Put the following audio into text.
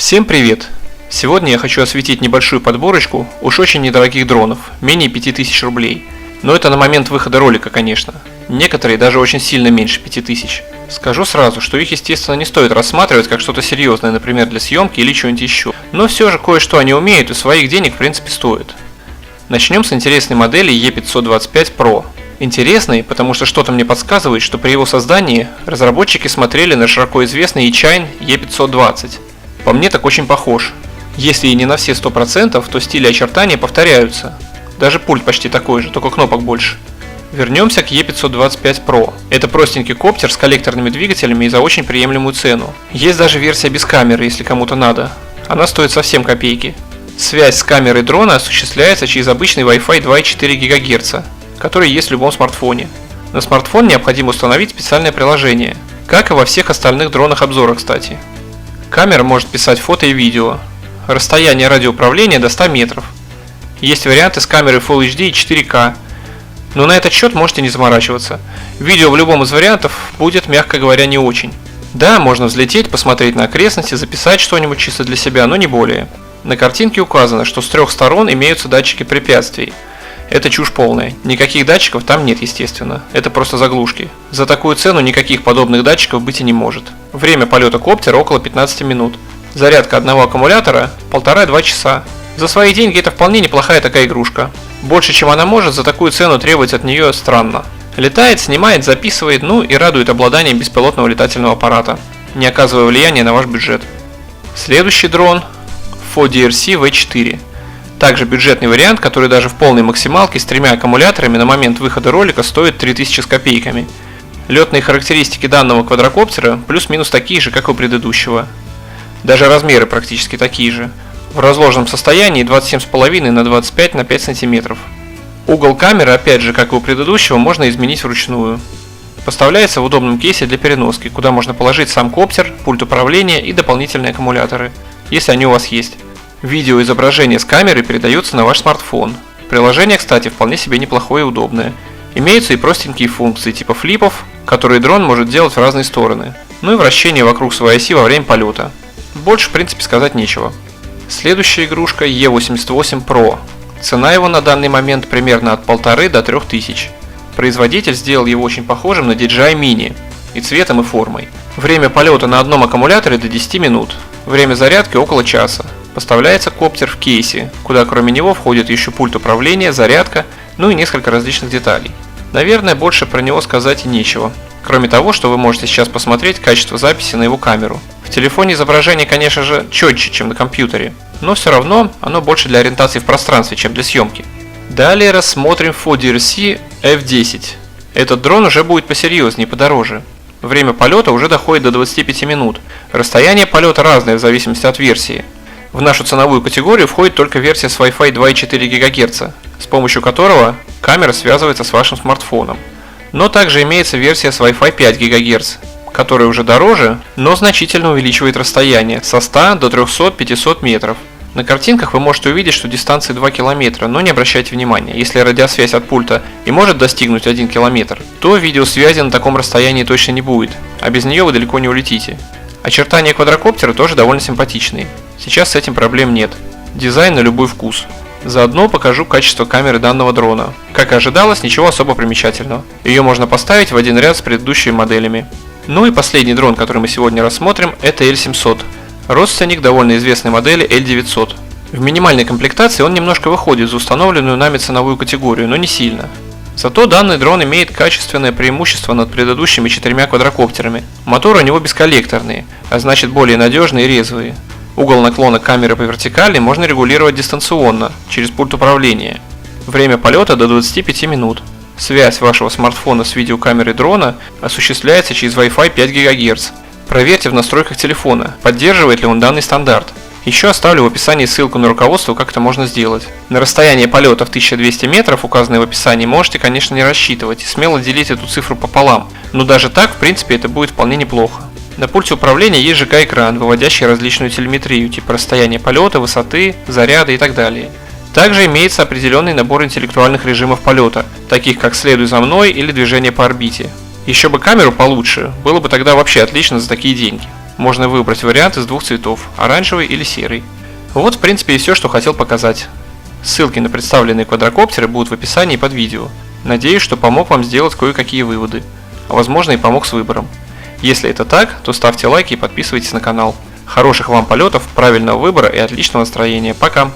Всем привет! Сегодня я хочу осветить небольшую подборочку уж очень недорогих дронов, менее 5000 рублей. Но это на момент выхода ролика, конечно. Некоторые даже очень сильно меньше 5000. Скажу сразу, что их, естественно, не стоит рассматривать как что-то серьезное, например, для съемки или чего-нибудь еще. Но все же кое-что они умеют и своих денег в принципе стоят. Начнем с интересной модели E525 Pro. Интересный, потому что что-то мне подсказывает, что при его создании разработчики смотрели на широко известный eChine E520. По мне так очень похож. Если и не на все 100%, то стили и очертания повторяются. Даже пульт почти такой же, только кнопок больше. Вернемся к E525 Pro. Это простенький коптер с коллекторными двигателями и за очень приемлемую цену. Есть даже версия без камеры, если кому-то надо. Она стоит совсем копейки. Связь с камерой дрона осуществляется через обычный Wi-Fi 2,4 ГГц, который есть в любом смартфоне. На смартфон необходимо установить специальное приложение, как и во всех остальных дронах обзора, кстати. Камера может писать фото и видео. Расстояние радиоуправления до 100 метров. Есть варианты с камерой Full HD и 4К. Но на этот счет можете не заморачиваться. Видео в любом из вариантов будет, мягко говоря, не очень. Да, можно взлететь, посмотреть на окрестности, записать что-нибудь чисто для себя, но не более. На картинке указано, что с 3 сторон имеются датчики препятствий. Это чушь полная. Никаких датчиков там нет, естественно. Это просто заглушки. За такую цену никаких подобных датчиков быть и не может. Время полета коптера около 15 минут. Зарядка одного аккумулятора 1,5-2 часа. За свои деньги это вполне неплохая такая игрушка. Больше, чем она может, за такую цену требовать от нее странно. Летает, снимает, записывает, ну и радует обладанием беспилотного летательного аппарата, не оказывая влияния на ваш бюджет. Следующий дрон FODRC V4. Также бюджетный вариант, который даже в полной максималке с 3 аккумуляторами на момент выхода ролика стоит 3000 с копейками. Летные характеристики данного квадрокоптера плюс-минус такие же, как у предыдущего. Даже размеры практически такие же. В разложенном состоянии 27,5 на 25 на 5 см. Угол камеры, опять же, как и у предыдущего, можно изменить вручную. Поставляется в удобном кейсе для переноски, куда можно положить сам коптер, пульт управления и дополнительные аккумуляторы, если они у вас есть. Видеоизображение с камеры передается на ваш смартфон. Приложение, кстати, вполне себе неплохое и удобное. Имеются и простенькие функции типа флипов, которые дрон может делать в разные стороны, ну и вращение вокруг своей оси во время полета. Больше, в принципе, сказать нечего. Следующая игрушка E88 Pro. Цена его на данный момент примерно от 1500 до 3000. Производитель сделал его очень похожим на DJI Mini и цветом, и формой. Время полета на одном аккумуляторе до 10 минут. Время зарядки около часа. Поставляется коптер в кейсе, куда кроме него входит еще пульт управления, зарядка, ну и несколько различных деталей. Наверное, больше про него сказать и нечего. Кроме того, что вы можете сейчас посмотреть качество записи на его камеру. В телефоне изображение, конечно же, четче, чем на компьютере, но все равно оно больше для ориентации в пространстве, чем для съемки. Далее рассмотрим FODRC F10. Этот дрон уже будет посерьезнее, подороже. Время полета уже доходит до 25 минут. Расстояние полета разное в зависимости от версии. В нашу ценовую категорию входит только версия с Wi-Fi 2,4 ГГц, с помощью которого камера связывается с вашим смартфоном. Но также имеется версия с Wi-Fi 5 ГГц, которая уже дороже, но значительно увеличивает расстояние со 100 до 300-500 метров. На картинках вы можете увидеть, что дистанция 2 км, но не обращайте внимания, если радиосвязь от пульта и может достигнуть 1 км, то видеосвязи на таком расстоянии точно не будет, а без нее вы далеко не улетите. Очертания квадрокоптера тоже довольно симпатичные. Сейчас с этим проблем нет. Дизайн на любой вкус. Заодно покажу качество камеры данного дрона. Как и ожидалось, ничего особо примечательного. Ее можно поставить в один ряд с предыдущими моделями. Ну и последний дрон, который мы сегодня рассмотрим, это L700. Родственник довольно известной модели L900. В минимальной комплектации он немножко выходит за установленную нами ценовую категорию, но не сильно. Зато данный дрон имеет качественное преимущество над предыдущими 4 квадрокоптерами. Моторы у него бесколлекторные, а значит более надежные и резвые. Угол наклона камеры по вертикали можно регулировать дистанционно, через пульт управления. Время полета до 25 минут. Связь вашего смартфона с видеокамерой дрона осуществляется через Wi-Fi 5 ГГц. Проверьте в настройках телефона, поддерживает ли он данный стандарт. Еще оставлю в описании ссылку на руководство, как это можно сделать. На расстояние полета в 1200 метров, указанное в описании, можете, конечно, не рассчитывать и смело делить эту цифру пополам, но даже так, в принципе, это будет вполне неплохо. На пульте управления есть ЖК-экран, выводящий различную телеметрию, типа расстояния полета, высоты, заряда и так далее. Также имеется определенный набор интеллектуальных режимов полета, таких как «Следуй за мной» или «Движение по орбите». Еще бы камеру получше, было бы тогда вообще отлично за такие деньги. Можно выбрать вариант из двух цветов, оранжевый или серый. Вот в принципе и все, что хотел показать. Ссылки на представленные квадрокоптеры будут в описании под видео. Надеюсь, что помог вам сделать кое-какие выводы, а возможно и помог с выбором. Если это так, то ставьте лайки и подписывайтесь на канал. Хороших вам полетов, правильного выбора и отличного настроения. Пока!